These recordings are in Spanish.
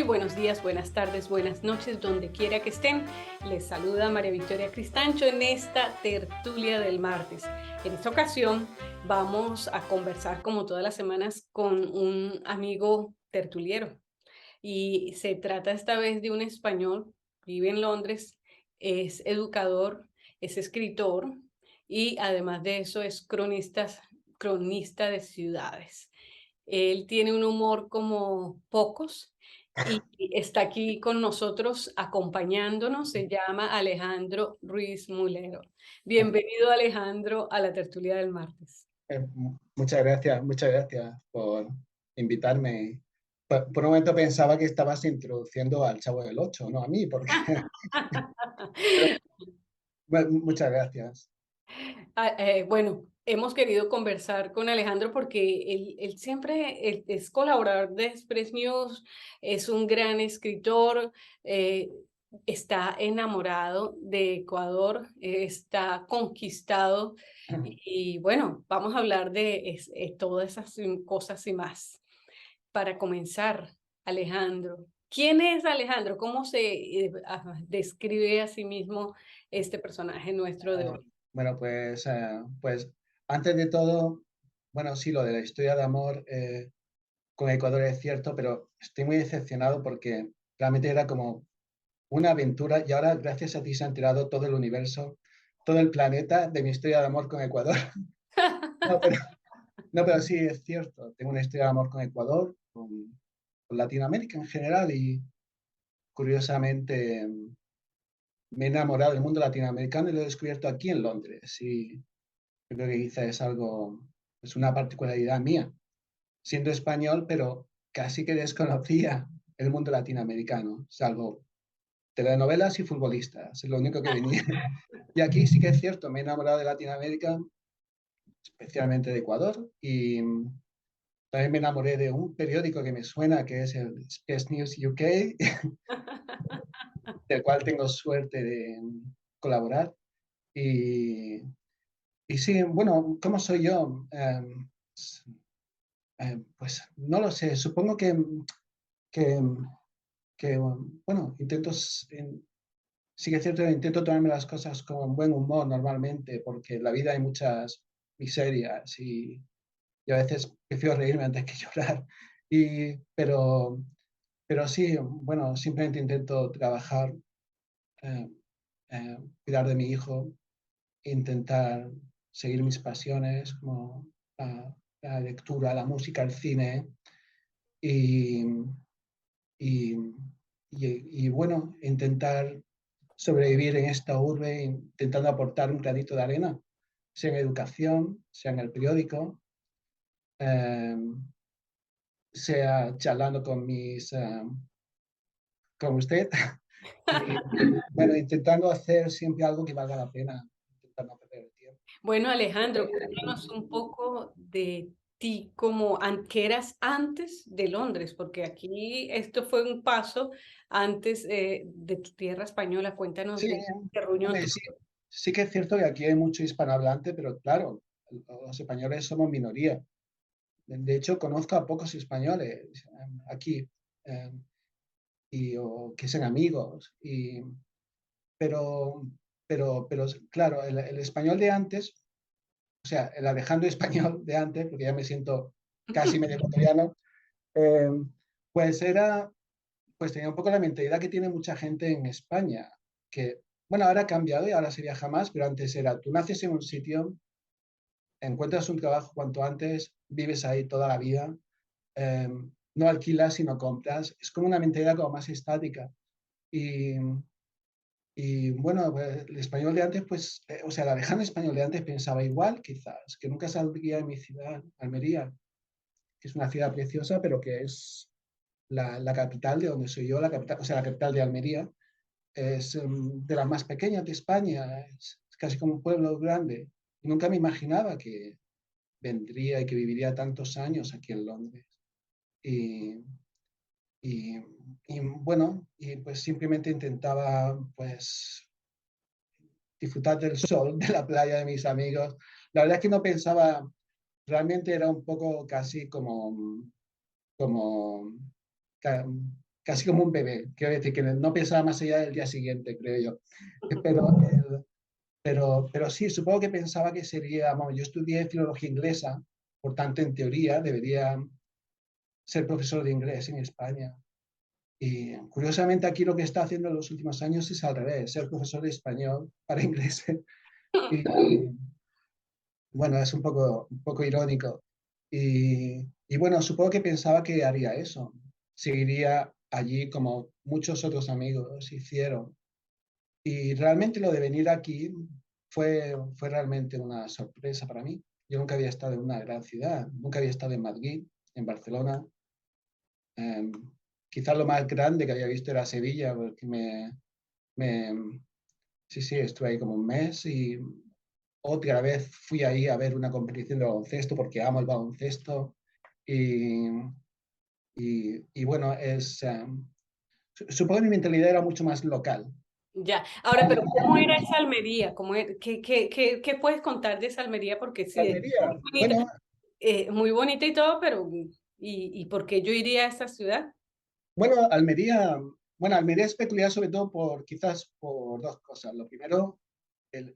Muy buenos días, buenas tardes, buenas noches, donde quiera que estén. Les saluda María Victoria Cristancho en esta tertulia del martes. En esta ocasión vamos a conversar como todas las semanas con un amigo tertuliero y se trata esta vez de un español, vive en Londres, es educador, es escritor y además de eso es cronista de ciudades. Él tiene un humor como pocos y está aquí con nosotros acompañándonos. Se llama Alejandro Ruiz Mulero. Bienvenido, Alejandro, a la tertulia del martes. Muchas gracias por invitarme. Por un momento pensaba que estabas introduciendo al Chavo del Ocho, no a mí, porque pero, bueno, muchas gracias. Bueno, hemos querido conversar con Alejandro porque él siempre es colaborador de Express News, es un gran escritor, eh, está enamorado de Ecuador, está conquistado y bueno, vamos a hablar de todas esas cosas y más. Para comenzar, Alejandro, ¿quién es Alejandro? ¿Cómo se describe a sí mismo este personaje nuestro de Eh, hoy? bueno, pues antes de todo, bueno, sí, lo de la historia de amor con Ecuador es cierto, pero estoy muy decepcionado porque realmente era como una aventura y ahora gracias a ti se ha enterado todo el universo, todo el planeta de mi historia de amor con Ecuador. No, pero No, pero sí, es cierto. Tengo una historia de amor con Ecuador, con Latinoamérica en general y curiosamente me he enamorado del mundo latinoamericano y lo he descubierto aquí en Londres. Y yo creo que quizá es una particularidad mía, siendo español, pero casi que desconocía el mundo latinoamericano, salvo telenovelas y futbolistas, es lo único que venía. Y aquí sí que es cierto, me he enamorado de Latinoamérica, especialmente de Ecuador, y también me enamoré de un periódico que me suena, que es el Express News UK, del cual tengo suerte de colaborar. Y, y sí, bueno, ¿cómo soy yo? Pues no lo sé, supongo que, que, bueno, sí que es cierto, intento tomarme las cosas con buen humor normalmente, porque en la vida hay muchas miserias y a veces prefiero reírme antes que llorar. Y, pero sí, bueno, simplemente intento trabajar, eh, cuidar de mi hijo, intentar seguir mis pasiones como la lectura, la música, el cine y, y, y, bueno, intentar sobrevivir en esta urbe intentando aportar un granito de arena, sea en educación, sea en el periódico, eh, sea charlando con usted. Y bueno, intentando hacer siempre algo que valga la pena, intentando no perder el tiempo. Bueno, Alejandro, cuéntanos un poco de ti, como que eras antes de Londres, porque aquí esto fue un paso antes de tu tierra española. Cuéntanos Sí, de qué reunión hombre, sí, sí que es cierto que aquí hay mucho hispanohablante, pero claro, los españoles somos minoría. De hecho, conozco a pocos españoles aquí eh, o que sean amigos. Pero, pero claro, el español de antes, o sea, el Alejandro español de antes, porque ya me siento casi medio ecuatoriano, eh, pues pues tenía un poco la mentalidad que tiene mucha gente en España, que, bueno, ahora ha cambiado y ahora se viaja más, pero antes era, tú naces en un sitio, encuentras un trabajo cuanto antes, vives ahí toda la vida, eh, no alquilas, sino compras. Es como una mentalidad como más estática. Y, y bueno, pues, el español de antes, pues, o sea, el lejano español de antes pensaba igual, quizás, que nunca saldría de mi ciudad, Almería, que es una ciudad preciosa, pero que es la capital de donde soy yo, la capital, o sea, la capital de Almería. Es de las más pequeñas de España, es casi como un pueblo grande. Y nunca me imaginaba que vendría y que viviría tantos años aquí en Londres. Y, y, y bueno, y pues simplemente intentaba pues disfrutar del sol, de la playa, de mis amigos. La verdad es que no pensaba, realmente era un poco casi como, casi como un bebé. Quiero decir que no pensaba más allá del día siguiente, creo yo. Pero, pero sí, supongo que pensaba que sería, bueno, yo estudié filología inglesa, por tanto, en teoría, debería ser profesor de inglés en España. Y curiosamente aquí lo que está haciendo en los últimos años es al revés, ser profesor de español para ingleses. Y bueno, es un poco irónico. Y bueno, supongo que pensaba que haría eso. Seguiría allí como muchos otros amigos hicieron. Y realmente lo de venir aquí fue realmente una sorpresa para mí. Yo nunca había estado en una gran ciudad, nunca había estado en Madrid, en Barcelona. Eh, Quizás lo más grande que había visto era Sevilla, porque me, sí, sí, estuve ahí como un mes y otra vez fui ahí a ver una competición de baloncesto porque amo el baloncesto y, y bueno, supongo que mi mentalidad era mucho más local. Ya. Ahora, pero ¿cómo era esa Almería? ¿Qué puedes contar de esa Almería? Porque sí, es Almería, bueno, muy bonita y todo, pero y por qué yo iría a esa ciudad? bueno, Almería, bueno, Almería es peculiar sobre todo por quizás por dos cosas. Lo primero, el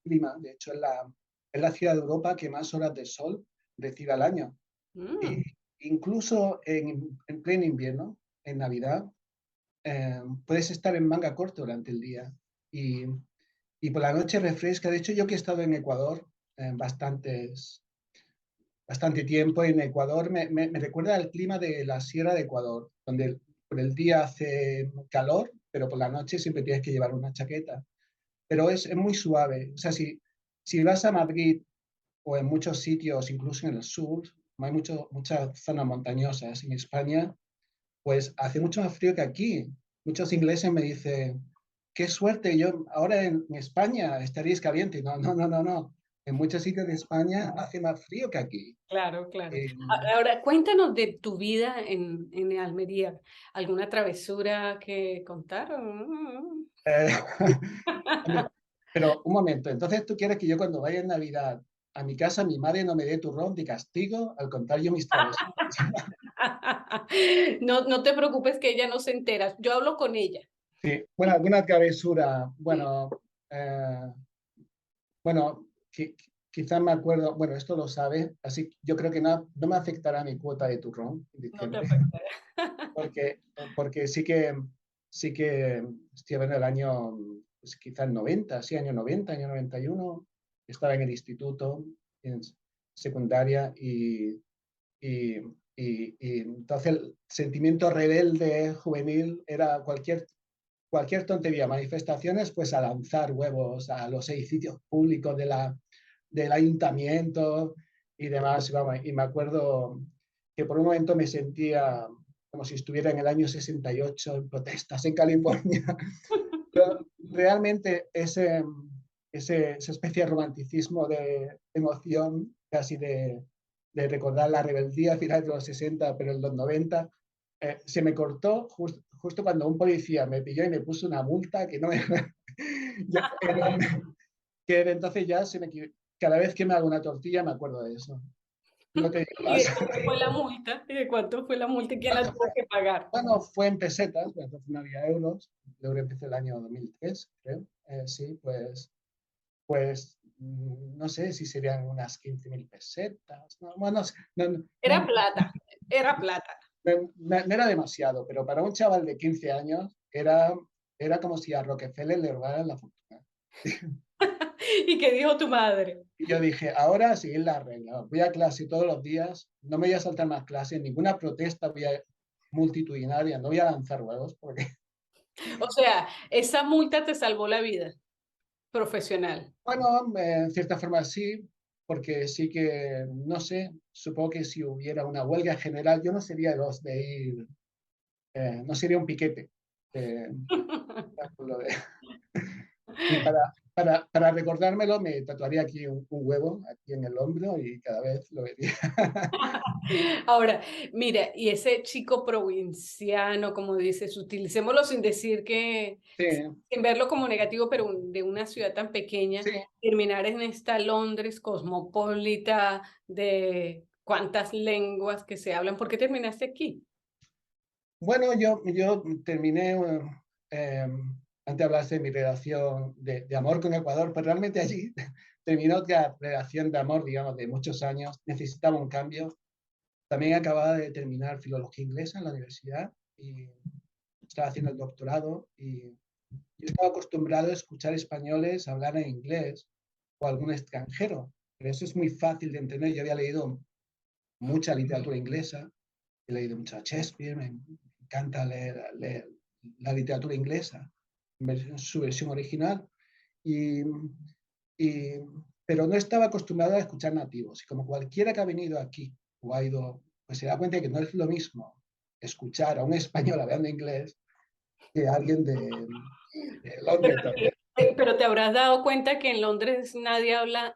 clima. De hecho, es la ciudad de Europa que más horas de sol recibe al año. Y Mm. incluso en pleno invierno, en Navidad, puedes estar en manga corta durante el día y, y por la noche refresca. De hecho, yo que he estado en Ecuador bastante tiempo en Ecuador, me recuerda al clima de la Sierra de Ecuador, donde por el día hace calor, pero por la noche siempre tienes que llevar una chaqueta. Pero es muy suave. O sea, si vas a Madrid o en muchos sitios, incluso en el sur, hay muchas zonas montañosas en España, pues hace mucho más frío que aquí. Muchos ingleses me dicen, qué suerte, yo ahora en España estaríais caliente. No, no, no, no, no. En muchos sitios de España hace más frío que aquí. Claro, claro. Eh, Ahora, cuéntanos de tu vida en Almería. ¿Alguna travesura que contar? eh, pero un momento, entonces tú quieres que yo cuando vaya en Navidad a mi casa, mi madre no me dé turrón de castigo, al contrario, mis travesuras. No, no te preocupes que ella no se entera. Yo hablo con ella. Sí, bueno, alguna travesura, Sí, bueno, quizás me acuerdo, bueno, esto lo sabe, así que yo creo que no me afectará mi cuota de turrón en no te diciembre, afectará. porque sí que estoy hablando del año, pues quizás 90, sí, año 90, año 91, estaba en el instituto, en secundaria, y, y entonces el sentimiento rebelde juvenil era cualquier tontería, manifestaciones, pues a lanzar huevos a los edificios públicos del ayuntamiento y demás. Vamos, y me acuerdo que por un momento me sentía como si estuviera en el año 68 en protestas en California. Pero realmente esa especie de romanticismo, de emoción, casi de recordar la rebeldía a finales de los 60, pero en los 90, se me cortó justo cuando un policía me pilló y me puso una multa que no me... ya, que entonces ya cada vez que me hago una tortilla me acuerdo de eso. No te digo ¿Y más. de cuánto fue la multa? ¿Y de cuánto fue la multa y quién la tuvo que pagar? Bueno, fue en pesetas, pues entonces no había euros. El euro empecé el año 2003, creo. Sí, no sé si serían unas 15.000 pesetas. No, bueno, Era plata, era plata. no era demasiado, pero para un chaval de 15 años era como si a Rockefeller le robaran la fortuna. ¿Y qué dijo tu madre? Y yo dije, ahora seguir la regla. Voy a clase todos los días, no me voy a saltar más clases, ninguna protesta multitudinaria, no voy a lanzar huevos, porque, O sea, esa multa te salvó la vida profesional. bueno, en cierta forma sí, porque sí que, no sé, supongo que si hubiera una huelga general, yo no sería de los de ir, no sería un piquete. eh, lo de- y para recordármelo, me tatuaría aquí un huevo, aquí en el hombro, y cada vez lo vería. Ahora, mira, y ese chico provinciano, como dices, utilicémoslo sin decir que, Sí, sin verlo como negativo, pero de una ciudad tan pequeña, sí. terminar en esta Londres cosmopolita de cuántas lenguas que se hablan. ¿Por qué terminaste aquí? Bueno, yo terminé, antes hablaste de mi relación de amor con Ecuador, pues realmente allí terminó otra relación de amor, digamos, de muchos años. Necesitaba un cambio. También acababa de terminar filología inglesa en la universidad y estaba haciendo el doctorado y yo estaba acostumbrado a escuchar españoles hablar en inglés o algún extranjero, pero eso es muy fácil de entender. Yo había leído mucha literatura inglesa, he leído mucho a Shakespeare, me encanta leer la literatura inglesa, su versión original, y, y, pero no estaba acostumbrado a escuchar nativos. Y como cualquiera que ha venido aquí o ha ido, pues se da cuenta de que no es lo mismo escuchar a un español hablando inglés que a alguien de Londres también. Pero te habrás dado cuenta que en Londres nadie habla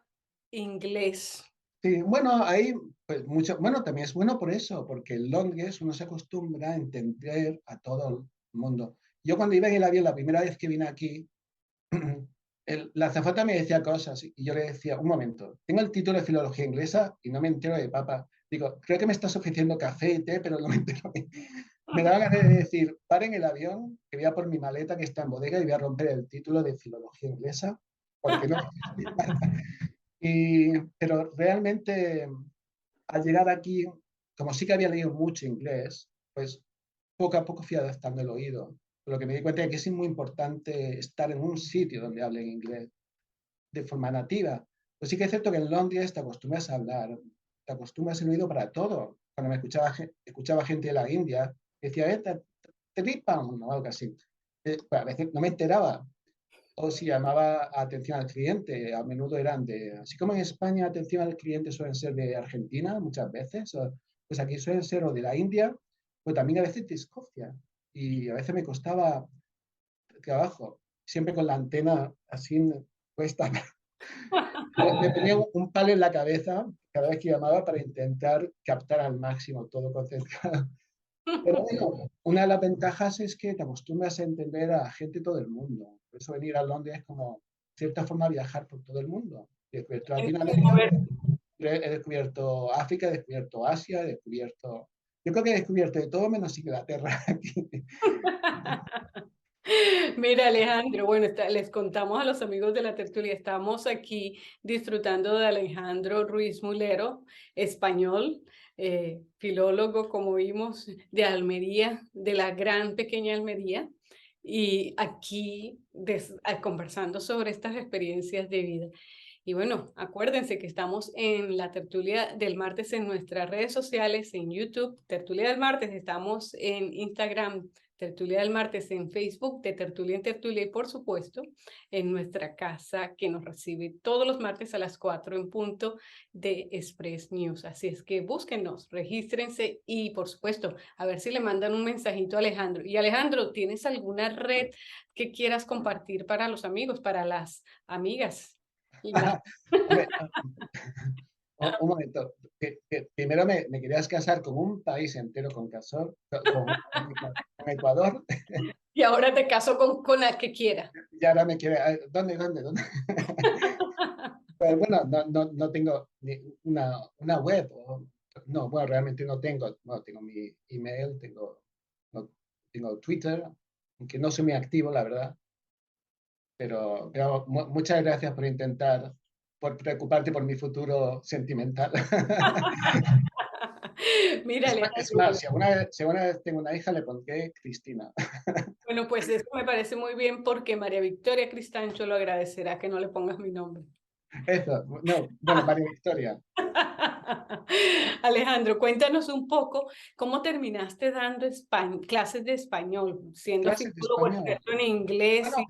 inglés. Sí, bueno, ahí, pues mucho, bueno, también es bueno por eso, porque en Londres uno se acostumbra a entender a todo el mundo. Yo cuando iba en el avión la primera vez que vine aquí, la azafata me decía cosas y yo le decía, un momento, tengo el título de filología inglesa y no me entero de papa. Digo, creo que me estás ofreciendo café y té, pero no me entero. Me daba ganas de decir, paren el avión, que voy a por mi maleta que está en bodega y voy a romper el título de filología inglesa, porque no. Pero realmente al llegar aquí, como sí que había leído mucho inglés, pues poco a poco fui adaptando el oído. Lo que me di cuenta es que es muy importante estar en un sitio donde hablen inglés de forma nativa. Pues sí que es cierto que en Londres te acostumbras a hablar, te acostumbras el oído para todo. Cuando me escuchaba gente de la India, decía, tripam, o algo así. Pues a veces no me enteraba. O si llamaba atención al cliente, a menudo eran de, así como en España atención al cliente suelen ser de Argentina muchas veces, pues aquí suelen ser o de la India, o también a veces de Escocia. Y a veces me costaba trabajo, siempre con la antena así puesta. Me ponía un palo en la cabeza cada vez que llamaba para intentar captar al máximo todo concentrado. Pero bueno, una de las ventajas es que te acostumbras a entender a gente de todo el mundo. Por eso venir a Londres es como, de cierta forma, viajar por todo el mundo. He descubierto A Latinoamérica, ver, he descubierto África, he descubierto Asia, he descubierto... Yo creo que he descubierto de todo menos Inglaterra aquí. mira, Alejandro, bueno, les contamos a los amigos de la tertulia, estamos aquí disfrutando de Alejandro Ruiz Mulero, español, filólogo, como vimos, de Almería, de la gran pequeña Almería, y aquí conversando sobre estas experiencias de vida. Y bueno, acuérdense que estamos en la tertulia del martes en nuestras redes sociales, en YouTube, tertulia del martes, estamos en Instagram, tertulia del martes, en Facebook, de tertulia en tertulia y por supuesto en nuestra casa que nos recibe todos los martes a las 4 en punto de Express News. Así es que búsquenos, regístrense y por supuesto a ver si le mandan un mensajito a Alejandro. Y Alejandro, ¿tienes alguna red que quieras compartir para los amigos, para las amigas? Hombre, un momento. Primero me querías casar con un país entero con, con Ecuador, Y ahora te caso con la que quiera. y ahora me quiere... ¿Dónde? Pero bueno, no tengo una web. No, bueno, realmente no tengo. Bueno, tengo mi email, no, tengo Twitter, aunque no soy muy activo, la verdad. Pero muchas gracias por intentar, por preocuparte por mi futuro sentimental. Mira, Es Alejandro, más, si alguna vez tengo una hija, le pondré Cristina. bueno, pues eso me parece muy bien porque María Victoria Cristancho lo agradecerá que no le pongas mi nombre. Eso, no, bueno, María Victoria. Alejandro, cuéntanos un poco cómo terminaste dando clases de español, siendo Clases de filólogo español. experto en inglés. Bueno,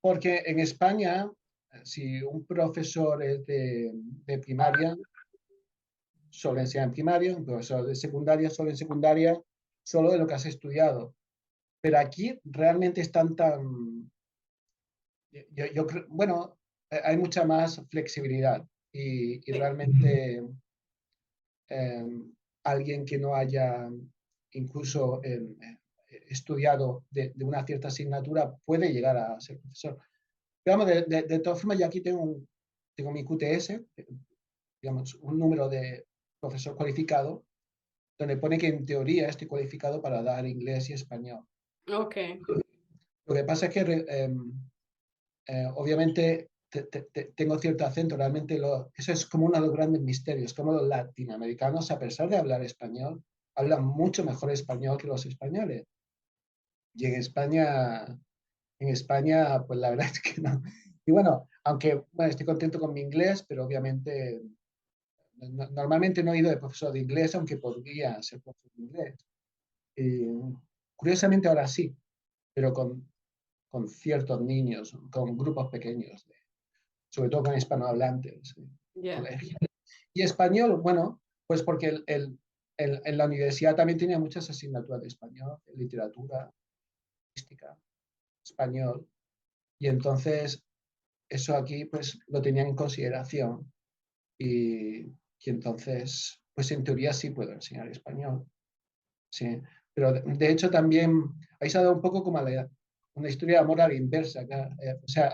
porque en España, si un profesor es de primaria, solo enseña en primaria, un profesor de secundaria, solo en secundaria, solo de lo que has estudiado. Pero aquí realmente están tan, bueno, hay mucha más flexibilidad y Sí. realmente eh, alguien que no haya incluso estudiado de una cierta asignatura puede llegar a ser profesor. Digamos, de todas formas, yo aquí tengo mi QTS, digamos, un número de profesor cualificado, donde pone que en teoría estoy cualificado para dar inglés y español. Ok. Lo que pasa es que obviamente tengo cierto acento, realmente eso es como uno de los grandes misterios, como los latinoamericanos, a pesar de hablar español, hablan mucho mejor español que los españoles. Y en España, pues la verdad es que no. Y bueno, aunque bueno, estoy contento con mi inglés, pero obviamente normalmente no he ido de profesor de inglés, aunque podría ser profesor de inglés. Y, curiosamente ahora sí, pero con ciertos niños, con grupos pequeños, sobre todo con hispanohablantes, Ya. colegio. Y español, bueno, pues porque en la universidad también tenía muchas asignaturas de español, literatura, artística, español, y entonces eso aquí pues lo tenían en consideración y entonces pues en teoría sí puedo enseñar español, sí, pero de hecho también ahí se ha dado un poco como una historia de amor a la inversa, o sea,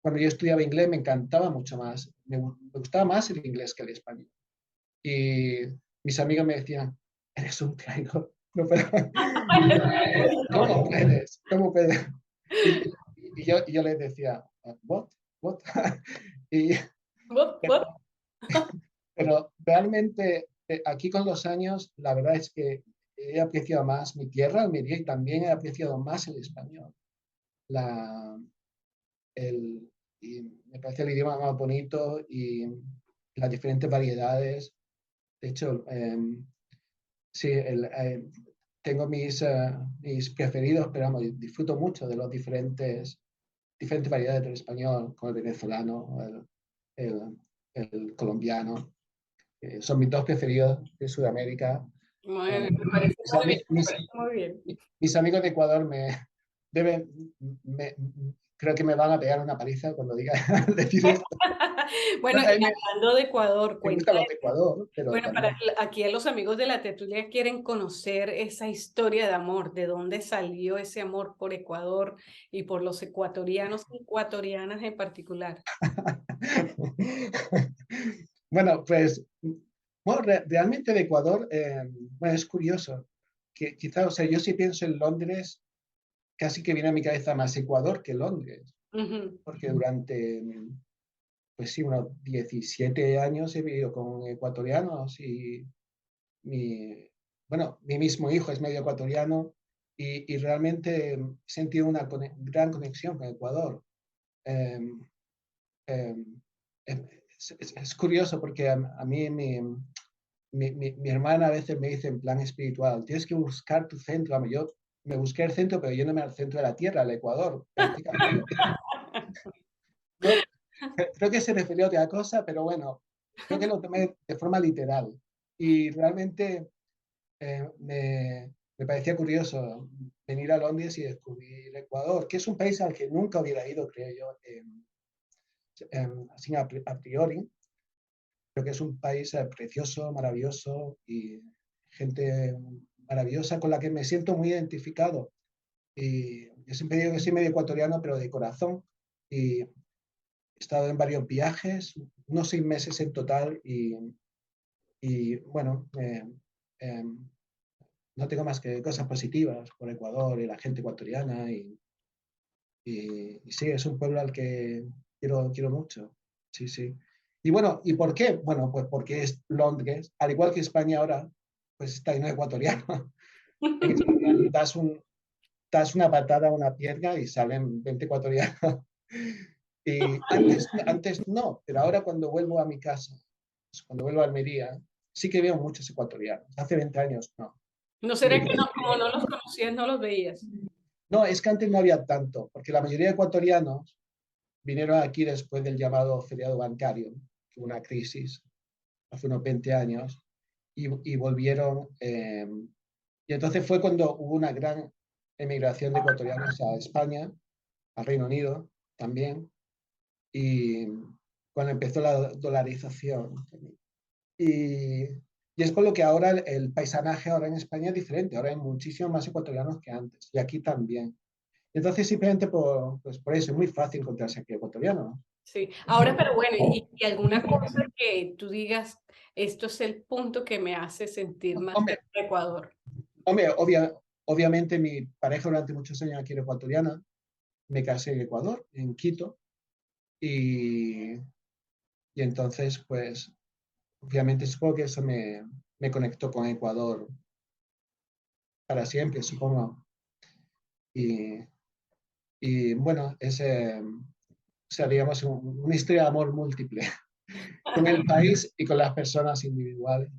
cuando yo estudiaba inglés me encantaba mucho más, me gustaba más el inglés que el español. Y mis amigos me decían, eres un traidor. No, pero, ¿cómo puedes? ¿Cómo puedes? Y, y yo les decía, what? What? Y, What? What? pero realmente aquí con los años, la verdad es que he apreciado más mi tierra, Almería, y también he apreciado más el español. La, y me parece el idioma más bonito y las diferentes variedades. De hecho, sí, tengo mis preferidos, pero vamos, disfruto mucho de los diferentes variedades del español, como el venezolano, el, el colombiano. Son mis dos preferidos de Sudamérica. Bueno, Eh, me parece mis, muy bien, ami- me mis- parece muy bien. mis amigos de Ecuador deben, me- creo que me van a pegar una paliza cuando diga decir esto. Bueno, Bueno, a y mí hablando de Ecuador, me cuenta. gustan los de Ecuador, pero Bueno, para también. aquí los amigos de la tertulia quieren conocer esa historia de amor, de dónde salió ese amor por Ecuador y por los ecuatorianos y ecuatorianas en particular. Bueno, pues, bueno, realmente de Ecuador, bueno, es curioso, que quizás, o sea, yo sí pienso en Londres, casi que viene a mi cabeza más Ecuador que Londres, Ujú. porque durante, pues sí, unos 17 años he vivido con ecuatorianos y mi, bueno, mi mismo hijo es medio ecuatoriano y realmente he sentido una gran conexión con Ecuador. Eh, eh, es curioso porque a mí mi hermana a veces me dice en plan espiritual, tienes que buscar tu centro. Yo me busqué el centro, pero yéndome al centro de la Tierra, al Ecuador, prácticamente. No, creo que se refería a otra cosa, pero bueno, creo que lo tomé de forma literal. Y realmente me parecía curioso venir a Londres y descubrir Ecuador, que es un país al que nunca hubiera ido, creo yo, así a priori. Creo que es un país precioso, maravilloso y gente maravillosa con la que me siento muy identificado. Y yo siempre digo que soy medio ecuatoriano, pero de corazón. Y he estado en varios viajes, unos 6 meses en total, y bueno, eh, no tengo más que cosas positivas por Ecuador y la gente ecuatoriana. Y sí, es un pueblo al que quiero mucho. Sí, sí. Y bueno, ¿y por qué? Bueno, pues porque es Londres, al igual que España ahora, pues está lleno de ecuatorianos. En España das una patada a una piedra y salen 20 ecuatorianos. Y antes no, pero ahora cuando vuelvo a mi casa, pues cuando vuelvo a Almería, sí que veo muchos ecuatorianos. Hace 20 años no. ¿No Y será que no, como no los conocías, no los veías? no, es que antes no había tanto, porque la mayoría de ecuatorianos vinieron aquí después del llamado feriado bancario, que hubo una crisis hace unos 20 años, y volvieron. Y entonces fue cuando hubo una gran emigración de ecuatorianos a España, al Reino Unido también, y cuando empezó la dolarización. Y, y es por lo que ahora el paisanaje ahora en España es diferente, ahora hay muchísimos más ecuatorianos que antes, y aquí también. Entonces, simplemente pues por eso es muy fácil encontrarse aquí ecuatorianos. Sí. Ahora, pero bueno, y alguna cosa que tú digas, esto es el punto que me hace sentir más Hombre, cerca de Ecuador. hombre, obviamente mi pareja durante muchos años aquí era ecuatoriana, me casé en Ecuador, en Quito, y, y entonces, pues, obviamente supongo que eso me conectó con Ecuador para siempre, supongo. Y, y bueno, o sea, digamos, una historia de amor múltiple con el país y con las personas individuales.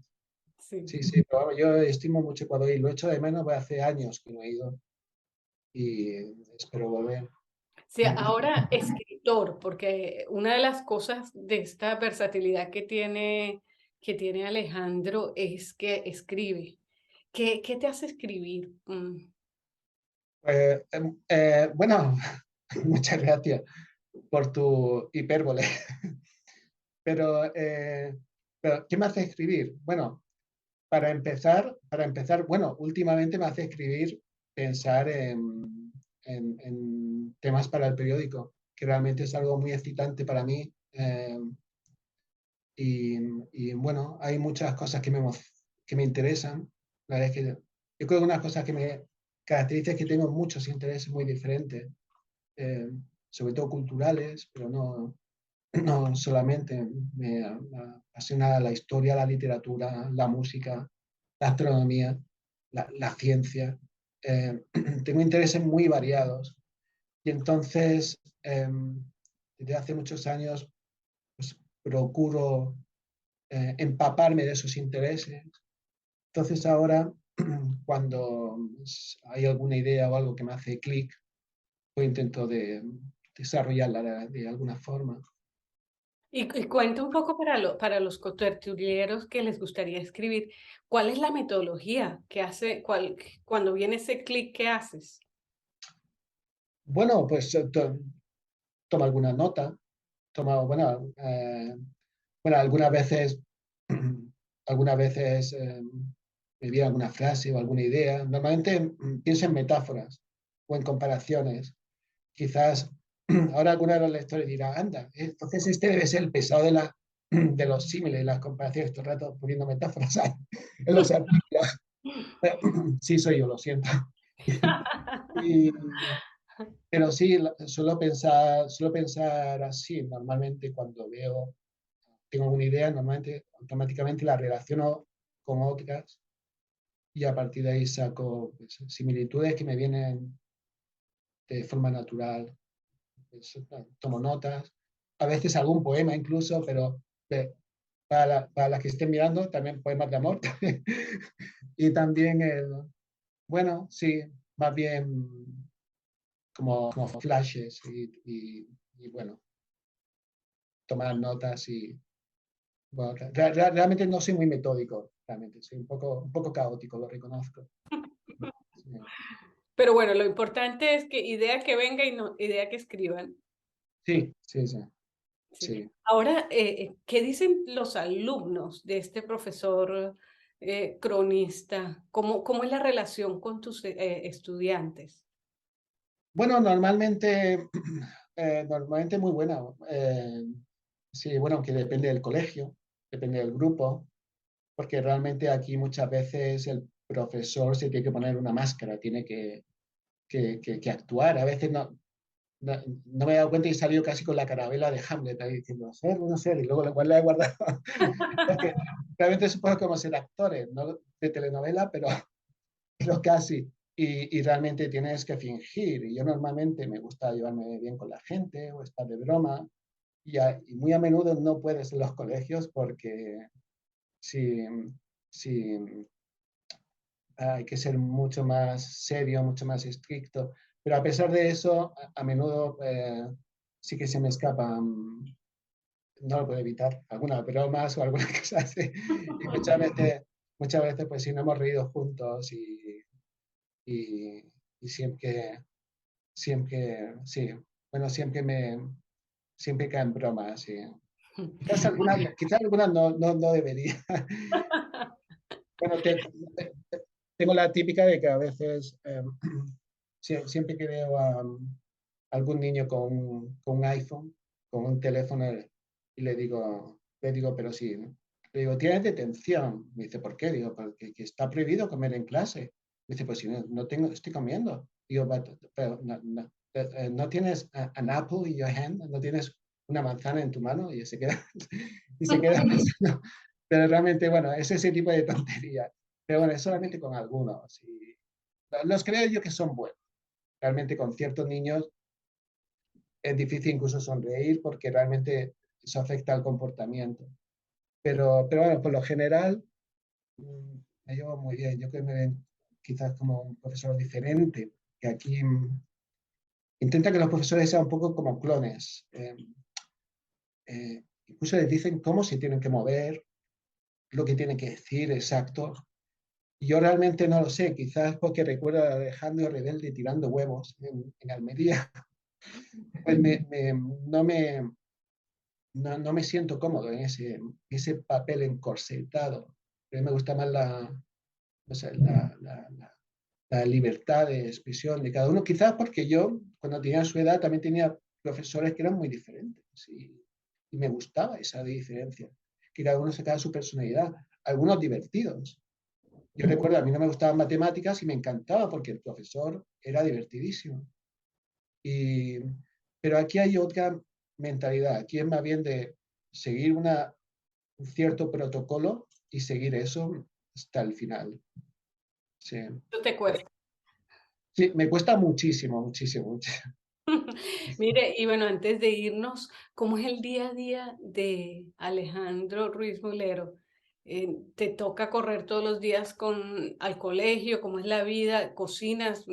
Sí. Sí, sí, pero vamos, yo estimo mucho Ecuador y lo echo de menos, pues hace años que no he ido y espero volver. Sí, ahora escritor, porque una de las cosas de esta versatilidad que tiene Alejandro es que escribe. ¿Qué te hace escribir? Bueno, muchas gracias por tu hipérbole. Pero, ¿qué me hace escribir? Bueno, para empezar, bueno, últimamente me hace escribir, pensar en temas para el periódico, que realmente es algo muy excitante para mí. Y, y, bueno, hay muchas cosas que me interesan. La verdad es que yo creo que unas cosas que me caracteriza es que tengo muchos intereses muy diferentes, eh, sobre todo culturales, pero no solamente. Me apasiona la historia, la literatura, la música, la astronomía, la ciencia. Tengo intereses muy variados y entonces desde hace muchos años pues, procuro empaparme de esos intereses. Entonces ahora cuando hay alguna idea o algo que me hace clic, pues intento desarrollarla de alguna forma. Y cuenta un poco para los cotertulieros que les gustaría escribir, ¿cuál es la metodología que hace, cuando viene ese clic que haces? Bueno, pues toma alguna nota, bueno, bueno, algunas veces me viene alguna frase o alguna idea. Normalmente pienso en metáforas o en comparaciones. Quizás ahora alguno de los lectores dirá, anda, entonces este debe ser el pesado de los símiles, las comparaciones, todo el rato poniendo metáforas ahí en los artículos. Sí, soy yo, lo siento. Y, pero sí, suelo pensar así, normalmente cuando tengo alguna idea, normalmente automáticamente la relaciono con otras y a partir de ahí saco pues, similitudes que me vienen de forma natural. Pues, tomo notas, a veces algún poema incluso, pero para las que estén mirando, también poemas de amor. Y también, bueno, sí, más bien como flashes y bueno, tomar notas y bueno, realmente no soy muy metódico, realmente soy un poco caótico, lo reconozco. Sí, Pero bueno, lo importante es que idea que venga y no idea que escriban. sí, sí, sí. Sí. Sí. Ahora, ¿qué dicen los alumnos de este profesor cronista? ¿Cómo es la relación con tus estudiantes? Bueno, normalmente, normalmente muy buena. Sí, bueno, que depende del colegio, depende del grupo, porque realmente aquí muchas veces el profesor se tiene que poner una máscara, tiene que actuar. A veces no me he dado cuenta y he salido casi con la carabela de Hamlet ahí diciendo, ser, no sé, y luego la he guardado. Porque realmente es un poco como ser actores, no de telenovela, pero casi. Y realmente tienes que fingir. Y yo normalmente me gusta llevarme bien con la gente o estar de broma. Y muy a menudo no puedes en los colegios porque si, si hay que ser mucho más serio, mucho más estricto. Pero a pesar de eso, a menudo sí que se me escapan, no lo puedo evitar, algunas bromas o alguna cosa así. Y muchas veces pues sí, nos hemos reído juntos y, y sí, bueno, siempre caen bromas, sí. Quizás algunas no debería. Bueno, tengo la típica de que a veces, siempre que veo a algún niño con un iPhone, con un teléfono y le digo, pero sí, ¿no? Le digo, tienes detención. Me dice, ¿por qué? Digo, porque que está prohibido comer en clase. Me dice, pues si no tengo, estoy comiendo. Digo, pero no tienes an apple in your hand, no tienes una manzana en tu mano y se queda, y se queda pensando. Pero realmente, bueno, es ese tipo de tontería. Pero bueno, es solamente con algunos. Y los creo yo que son buenos. Realmente con ciertos niños es difícil incluso sonreír porque realmente eso afecta al comportamiento. Pero bueno, por lo general me llevo muy bien. Yo creo que me ven quizás como un profesor diferente, que aquí intenta que los profesores sean un poco como clones. Incluso les dicen cómo se tienen que mover, lo que tienen que decir, exacto. Y yo realmente no lo sé, quizás porque recuerdo a Alejandro Rebelde tirando huevos en Almería, pues no me siento cómodo en ese papel encorsetado. A mí me gusta más o sea, la libertad de expresión de cada uno. Quizás porque yo, cuando tenía su edad, también tenía profesores que eran muy diferentes y me gustaba esa diferencia, que cada uno sacaba su personalidad, algunos divertidos. Yo recuerdo, a mí no me gustaban matemáticas y me encantaba porque el profesor era divertidísimo. Y, pero aquí hay otra mentalidad, aquí es más bien de seguir un cierto protocolo y seguir eso hasta el final. Sí, Eso te cuesta. sí me cuesta muchísimo, muchísimo, muchísimo. Mire, y bueno, antes de irnos, ¿cómo es el día a día de Alejandro Ruiz Mulero? ¿Te toca correr todos los días al colegio? ¿Cómo es la vida? ¿Cocinas?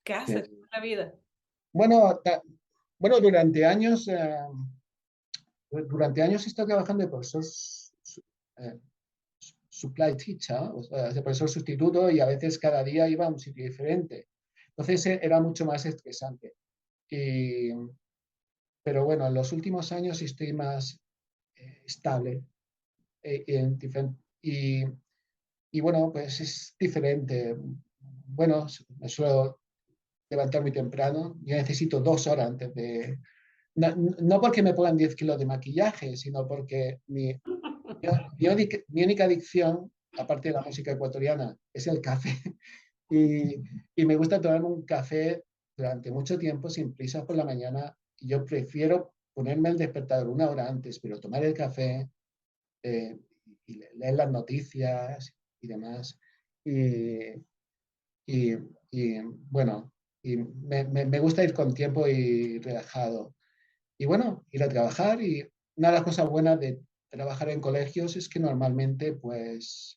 ¿Qué haces? Sí. ¿Cómo es la vida? Bueno, bueno, durante años he estado trabajando de profesor eh, supply teacher, o sea, de profesor sustituto, y a veces cada día iba a un sitio diferente. Entonces era mucho más estresante. Y, pero bueno, en los últimos años estoy más estable y, y bueno, pues es diferente. Bueno, me suelo levantar muy temprano. Yo necesito 2 horas antes de... No porque me pongan 10 kilos de maquillaje, sino porque mi única adicción, aparte de la música ecuatoriana, es el café. Y, y me gusta tomarme un café durante mucho tiempo sin prisas por la mañana. Y yo prefiero ponerme el despertador 1 hora antes, pero tomar el café eh, y leer las noticias y demás. Y, y, y bueno, y me gusta ir con tiempo y relajado. Y bueno, ir a trabajar. Y una de las cosas buenas de trabajar en colegios es que normalmente pues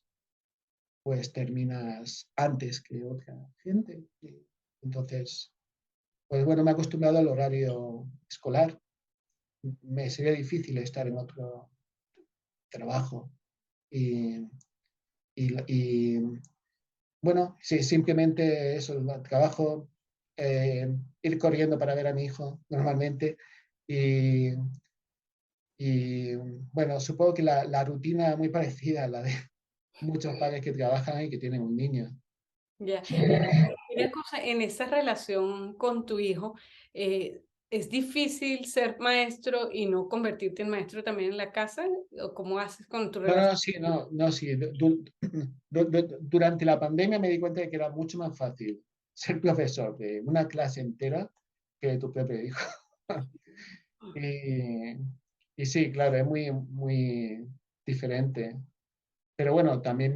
terminas antes que otra gente. Y entonces, pues bueno, me he acostumbrado al horario escolar. Me sería difícil estar en otro trabajo. Y, y bueno, sí, simplemente eso, el trabajo, ir corriendo para ver a mi hijo normalmente. Y, y bueno, supongo que la rutina es muy parecida a la de muchos padres que trabajan y que tienen un niño. Ya. Una cosa, en esa relación con tu hijo, ¿es difícil ser maestro y no convertirte en maestro también en la casa? ¿O cómo haces con tu No, relación? no, sí, no, no, sí. Durante la pandemia me di cuenta de que era mucho más fácil ser profesor de una clase entera que de tu propio hijo. Y, y sí, claro, es muy, muy diferente. Pero bueno, también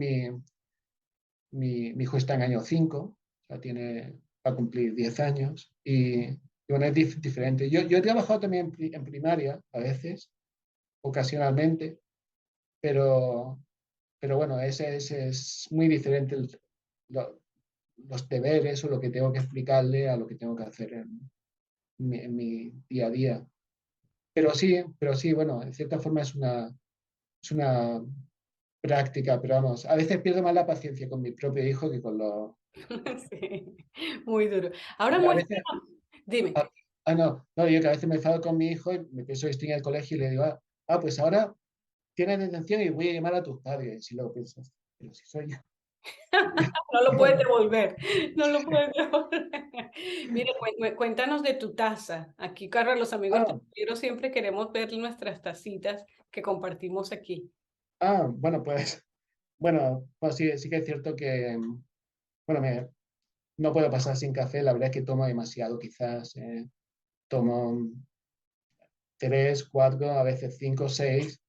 mi hijo está en año 5, o sea, va a cumplir 10 años y bueno, es diferente. Yo he trabajado también en primaria a veces, ocasionalmente, pero, pero bueno, ese es muy diferente lo- los deberes o lo que tengo que explicarle a lo que tengo que hacer en mi día a día. Pero sí, bueno, en cierta forma es una práctica, pero vamos, a veces pierdo más la paciencia con mi propio hijo que con los... Sí, muy duro. Ahora A veces, muéstranos, dime. ah, no, digo que a veces me enfado con mi hijo y me pienso que estoy en el colegio y le digo, pues ahora tienes detención y voy a llamar a tus padres, si lo piensas. Pero si soy yo. No lo puedes devolver, no lo puedes devolver. Mira, cuéntanos de tu taza. Aquí, Carlos, los amigos Ah, tertulianos siempre queremos ver nuestras tacitas que compartimos aquí. bueno, pues, bueno, pues sí, sí que es cierto que, bueno, no puedo pasar sin café, la verdad es que tomo demasiado, quizás tomo tres, cuatro, a veces cinco, seis.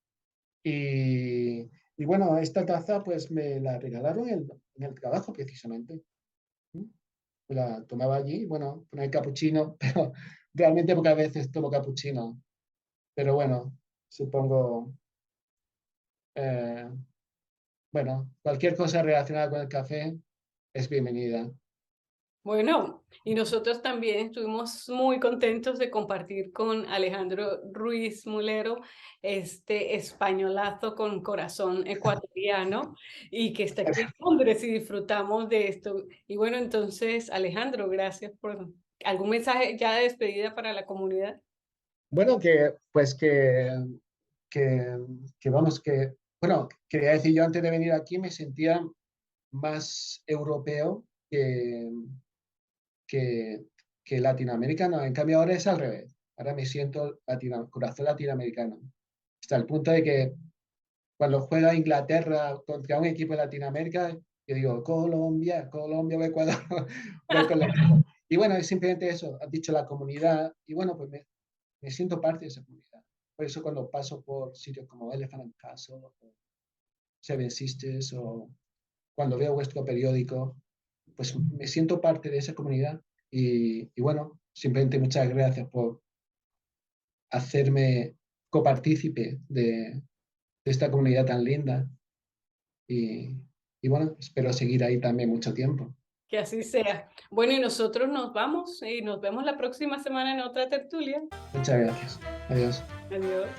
Y, y bueno, esta taza pues me la regalaron en el trabajo precisamente. ¿Mm? La tomaba allí, bueno, con el capuchino, pero realmente pocas veces tomo capuchino. Pero bueno, supongo, eh, bueno, cualquier cosa relacionada con el café es bienvenida. Bueno, y nosotros también estuvimos muy contentos de compartir con Alejandro Ruiz Mulero este españolazo con corazón ecuatoriano y que está aquí en Londres y disfrutamos de esto. Y bueno, entonces, Alejandro, gracias por algún mensaje ya de despedida para la comunidad. Bueno, que, que vamos, que, bueno, quería decir yo antes de venir aquí me sentía más europeo que, que latinoamericano. En cambio, ahora es al revés. Ahora me siento corazón latinoamericano. Hasta el punto de que cuando juega Inglaterra contra un equipo de Latinoamérica, yo digo Colombia, Colombia o Ecuador, voy con los equipos. Y bueno, es simplemente eso, has dicho la comunidad, y bueno, pues me siento parte de esa comunidad. Por eso cuando paso por sitios como Elephant and Castle, o Seven Sisters, o cuando veo vuestro periódico, pues me siento parte de esa comunidad y bueno, simplemente muchas gracias por hacerme copartícipe de esta comunidad tan linda y, y bueno, espero seguir ahí también mucho tiempo. Que así sea. Bueno, y nosotros nos vamos y nos vemos la próxima semana en otra tertulia. Muchas gracias. Adiós. Adiós.